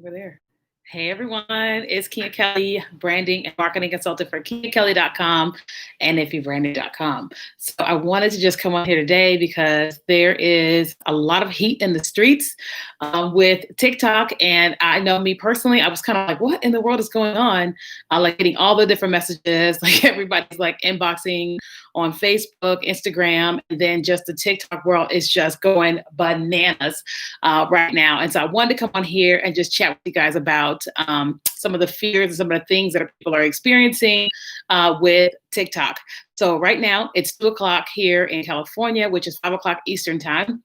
Over there. Hey everyone, it's Kia Kelly, branding and marketing consultant for KiaKelly.com and IffyBranding.com. So I wanted to just come on here today because there is a lot of heat in the streets with TikTok. And I know me personally, I was kind of like, what in the world is going on? Like getting all the different messages, like everybody's like inboxing on Facebook, Instagram, and then just the TikTok world is just going bananas right now. And so I wanted to come on here and just chat with you guys about some of the fears and some of the things that people are experiencing with TikTok. So right now it's 2 o'clock here in California, which is 5 o'clock Eastern time.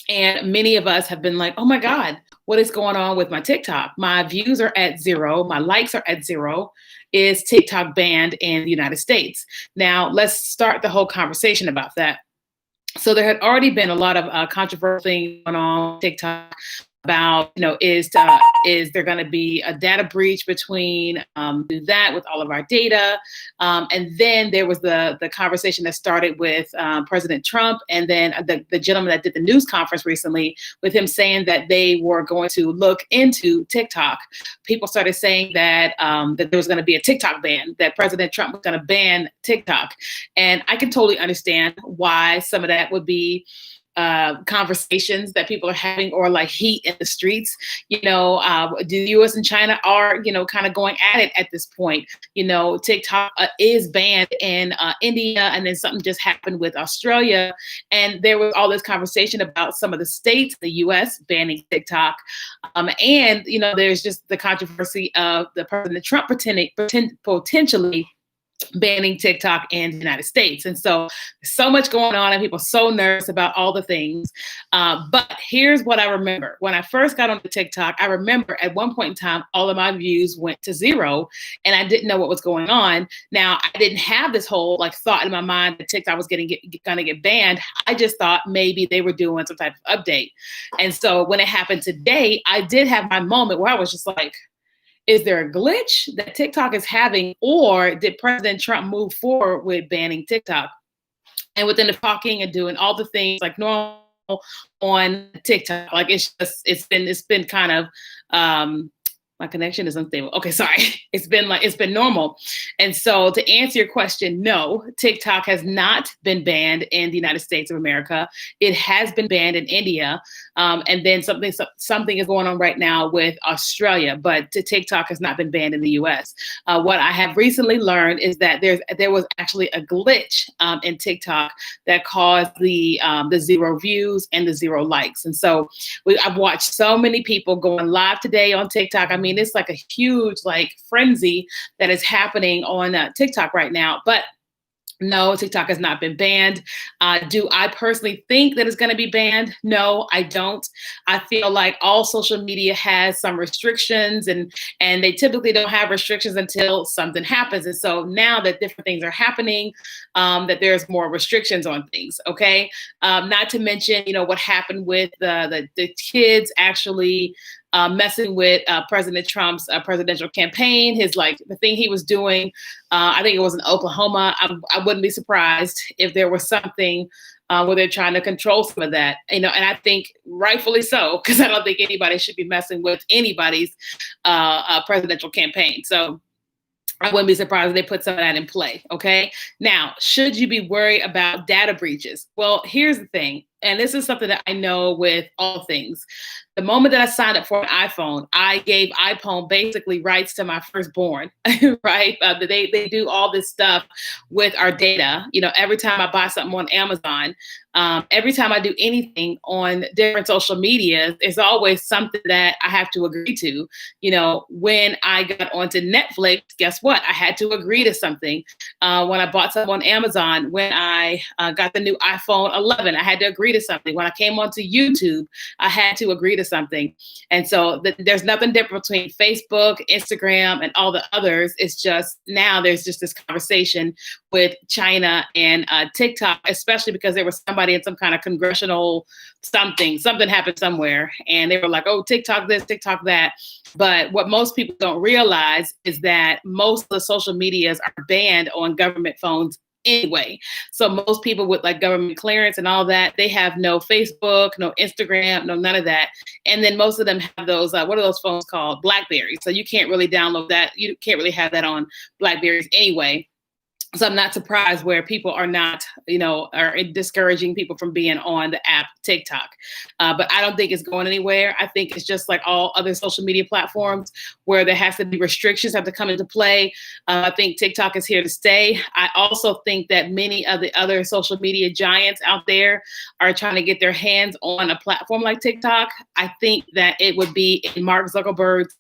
And many of us have been like, oh my God, what is going on with my TikTok? My views are at zero. My likes are at zero. Is TikTok banned in the United States? Now, let's start the whole conversation about that. So there had already been a lot of controversial things going on TikTok about, is there going to be a data breach between that with all of our data? And then there was the conversation that started with President Trump, and then the gentleman that did the news conference recently with him saying that they were going to look into TikTok. People started saying that that there was going to be a TikTok ban, that President Trump was going to ban TikTok. And I can totally understand why some of that would be conversations that people are having, or like heat in the streets. The US and China are, kind of going at it at this point. TikTok is banned in India, and then something just happened with Australia. And there was all this conversation about some of the states in the US banning TikTok. And, there's just the controversy of the President Trump potentially banning TikTok in the United States. And so much going on, and people are so nervous about all the things. But here's what I remember. When I first got onto TikTok, I remember at one point in time, all of my views went to zero, and I didn't know what was going on. Now, I didn't have this whole thought in my mind that TikTok was going to get banned. I just thought maybe they were doing some type of update. And so when it happened today, I did have my moment where I was just like, is there a glitch that TikTok is having, or did President Trump move forward with banning TikTok? And within the talking and doing all the things like normal on TikTok, it's been kind of my connection is unstable. Okay, sorry. It's been normal. And so to answer your question, no, TikTok has not been banned in the United States of America. It has been banned in India. And then something is going on right now with Australia, but TikTok has not been banned in the US. What I have recently learned is that there was actually a glitch in TikTok that caused the zero views and the zero likes. And so I've watched so many people going live today on TikTok. I mean, it's like a huge frenzy that is happening on TikTok right now. But no, TikTok has not been banned. Do I personally think that it's going to be banned? No, I don't. I feel like all social media has some restrictions, and they typically don't have restrictions until something happens. And so now that different things are happening, that there's more restrictions on things. Okay, not to mention, what happened with the kids actually messing with President Trump's presidential campaign. The thing he was doing, I think it was in Oklahoma. I wouldn't be surprised if there was something where they're trying to control some of that, and I think rightfully so, because I don't think anybody should be messing with anybody's presidential campaign. So I wouldn't be surprised if they put some of that in play. Okay. Now, should you be worried about data breaches? Well, here's the thing. And this is something that I know with all things. The moment that I signed up for an iPhone, I gave iPhone basically rights to my firstborn, right? They do all this stuff with our data. Every time I buy something on Amazon, every time I do anything on different social media, it's always something that I have to agree to. When I got onto Netflix, guess what? I had to agree to something. When I bought something on Amazon, when I got the new iPhone 11, I had to agree to something. When I came onto YouTube, I had to agree to something. And so there's nothing different between Facebook, Instagram, and all the others. It's just now there's just this conversation with China and TikTok, especially because there was somebody in some kind of congressional something happened somewhere, and they were like, oh, TikTok this, TikTok that. But what most people don't realize is that most of the social medias are banned on government phones anyway. So most people with like government clearance and all that, they have no Facebook, no Instagram, no none of that. And then most of them have those, what are those phones called? Blackberries. So you can't really download that. You can't really have that on Blackberries anyway. So I'm not surprised where people are not, are discouraging people from being on the app TikTok. But I don't think it's going anywhere. I think it's just like all other social media platforms where there has to be restrictions have to come into play. I think TikTok is here to stay. I also think that many of the other social media giants out there are trying to get their hands on a platform like TikTok. I think that it would be in Mark Zuckerberg's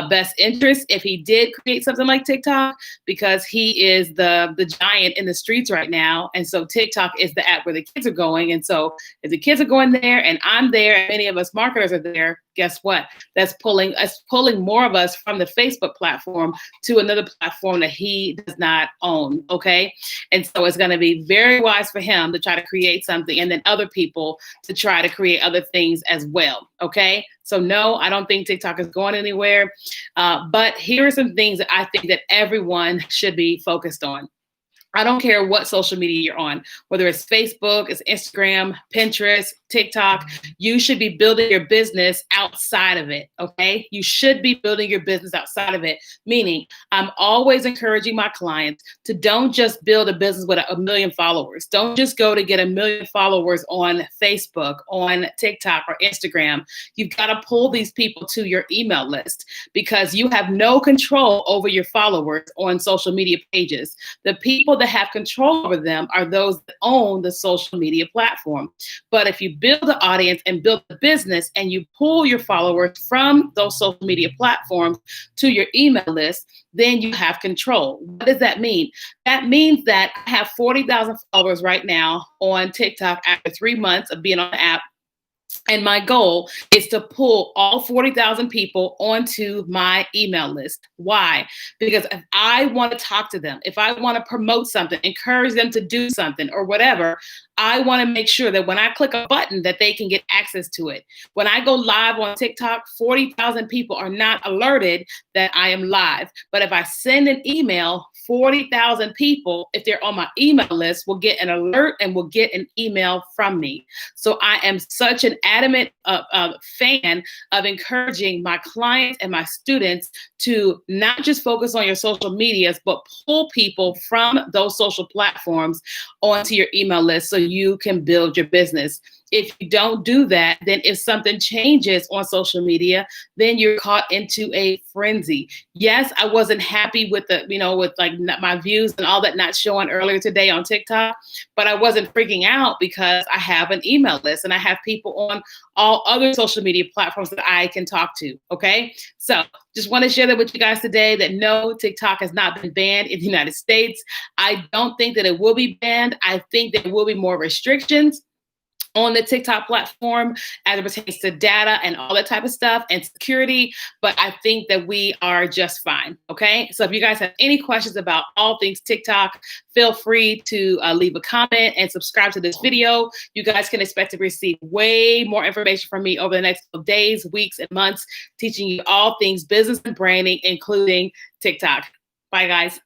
best interest if he did create something like TikTok, because he is the giant in the streets right now. And so TikTok is the app where the kids are going. And so if the kids are going there and I'm there and many of us marketers are there, guess what? That's pulling more of us from the Facebook platform to another platform that he does not own. Okay. And so it's going to be very wise for him to try to create something and then other people to try to create other things as well. Okay. So no, I don't think TikTok is going anywhere. But here are some things that I think that everyone should be focused on. I don't care what social media you're on, whether it's Facebook, it's Instagram, Pinterest, TikTok, you should be building your business outside of it, okay? You should be building your business outside of it, meaning I'm always encouraging my clients to don't just build a business with a million followers. Don't just go to get a million followers on Facebook, on TikTok, or Instagram. You've got to pull these people to your email list because you have no control over your followers on social media pages. The people that have control over them are those that own the social media platform. But if you build an audience and build a business and you pull your followers from those social media platforms to your email list, then you have control. What does that mean? That means that I have 40,000 followers right now on TikTok after 3 months of being on the app. And my goal is to pull all 40,000 people onto my email list. Why? Because if I want to talk to them, if I want to promote something, encourage them to do something or whatever, I want to make sure that when I click a button that they can get access to it. When I go live on TikTok, 40,000 people are not alerted that I am live. But if I send an email, 40,000 people, if they're on my email list, will get an alert and will get an email from me. So I am such an adamant fan of encouraging my clients and my students to not just focus on your social medias, but pull people from those social platforms onto your email list so you can build your business. If you don't do that, then if something changes on social media, then you're caught into a frenzy. Yes, I wasn't happy with with like my views and all that not showing earlier today on TikTok, but I wasn't freaking out because I have an email list and I have people on all other social media platforms that I can talk to. Okay. So just want to share that with you guys today that no, TikTok has not been banned in the United States. I don't think that it will be banned. I think there will be more restrictions on the TikTok platform as it pertains to data and all that type of stuff and security, but I think that we are just fine, okay? So if you guys have any questions about all things TikTok, feel free to leave a comment and subscribe to this video. You guys can expect to receive way more information from me over the next couple of days, weeks, and months, teaching you all things business and branding, including TikTok. Bye, guys.